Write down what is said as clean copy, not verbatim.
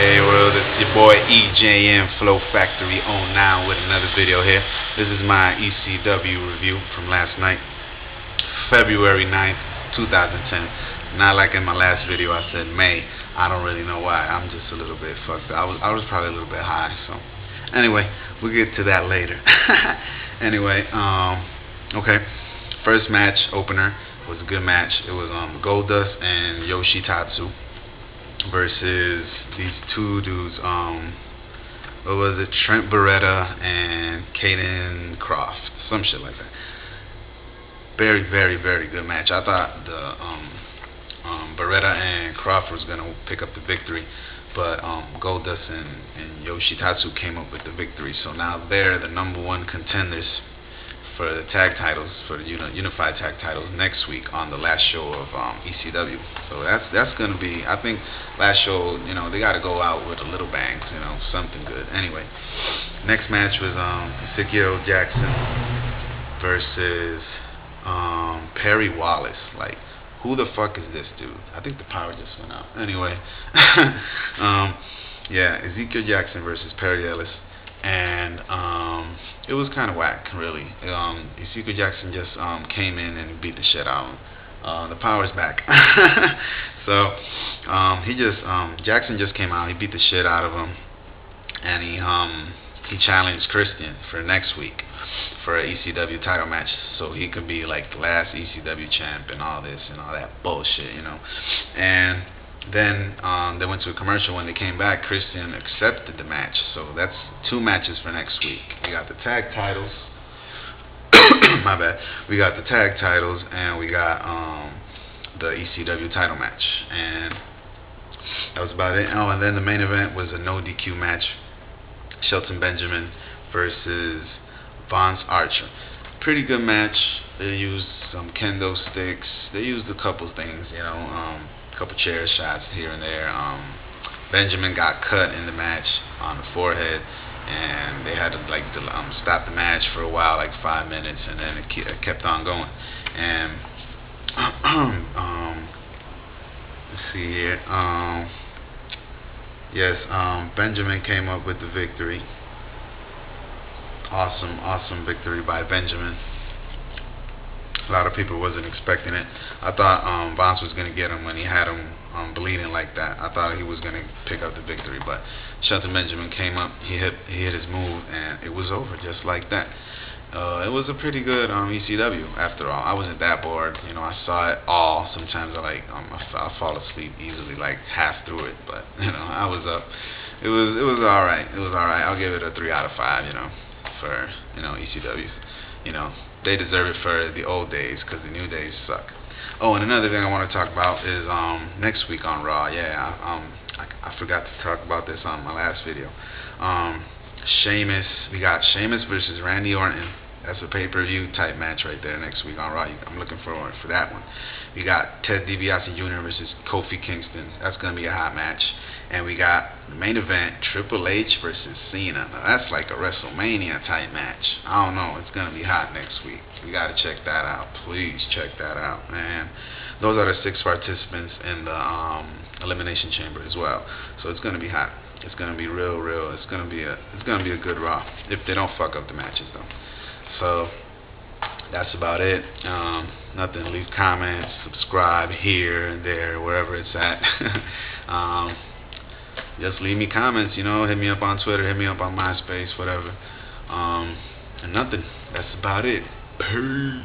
Hey world, it's your boy EJM Flow Factory on now with another video here. This is my ECW review from last night, February 9th, 2010. Not like in my last video I said May. I don't really know why. I'm just a little bit fucked up. I was probably a little bit high, so anyway, we'll get to that later. Anyway, okay. First match opener was a good match. It was Goldust and Yoshitatsu versus these two dudes, what was it, Trent Beretta and Caden Croft, some shit like that. Very, very, very good match. I thought the Beretta and Croft was gonna pick up the victory, but Goldust and Yoshitatsu came up with the victory. So now they're the #1 contenders for the tag titles, for the unified tag titles next week on the last show of ECW. So that's gonna be, I think, last show. They got to go out with a little bang, something good. Anyway, next match was Ezekiel Jackson versus Perry Wallace. Like, who the fuck is this dude? I think the power just went out. Anyway, yeah, Ezekiel Jackson versus Perry Ellis. And it was kind of whack, really. Ezekiel Jackson just came in and beat the shit out of him. The power's back. So Jackson just came out. He beat the shit out of him, and he challenged Christian for next week for an ECW title match, so he could be like the last ECW champ and all this and all that bullshit, And then they went to a commercial. When they came back, Christian accepted the match. So that's 2 matches for next week. We got the tag titles. My bad. We got the tag titles, and we got the ECW title match, and that was about it. Oh, and then the main event was a no DQ match: Shelton Benjamin versus Vance Archer. Pretty good match. They used some kendo sticks. They used a couple things, couple chair shots here and there. Benjamin got cut in the match on the forehead, and they had to stop the match for a while, like 5 minutes, and then it kept on going. And let's see here. Yes, Benjamin came up with the victory. Awesome victory by Benjamin. A lot of people wasn't expecting it. I thought Vance was gonna get him when he had him bleeding like that. I thought he was gonna pick up the victory, but Shelton Benjamin came up. He hit his move, and it was over just like that. It was a pretty good ECW after all. I wasn't that bored. I saw it all. Sometimes I fall asleep easily, like half through it, but I was up. It was all right. It was all right. I'll give it a 3 out of 5. For ECWs. They deserve it for the old days, because the new days suck. Oh, and another thing I want to talk about is next week on Raw. Yeah, I forgot to talk about this on my last video. Sheamus, we got Sheamus versus Randy Orton. That's a pay-per-view type match right there next week on Raw. I'm looking forward for that one. We got Ted DiBiase Jr. versus Kofi Kingston. That's going to be a hot match. And we got the main event, Triple H versus Cena. Now, that's like a WrestleMania type match. I don't know. It's going to be hot next week. We got to check that out. Please check that out, man. Those are the 6 participants in the Elimination Chamber as well. So it's going to be hot. It's going to be real. It's going to be a good Raw, if they don't fuck up the matches, though. So that's about it. Nothing. Leave comments, subscribe here and there, wherever it's at. Just leave me comments. Hit me up on Twitter, hit me up on MySpace, whatever. And nothing. That's about it. Peace.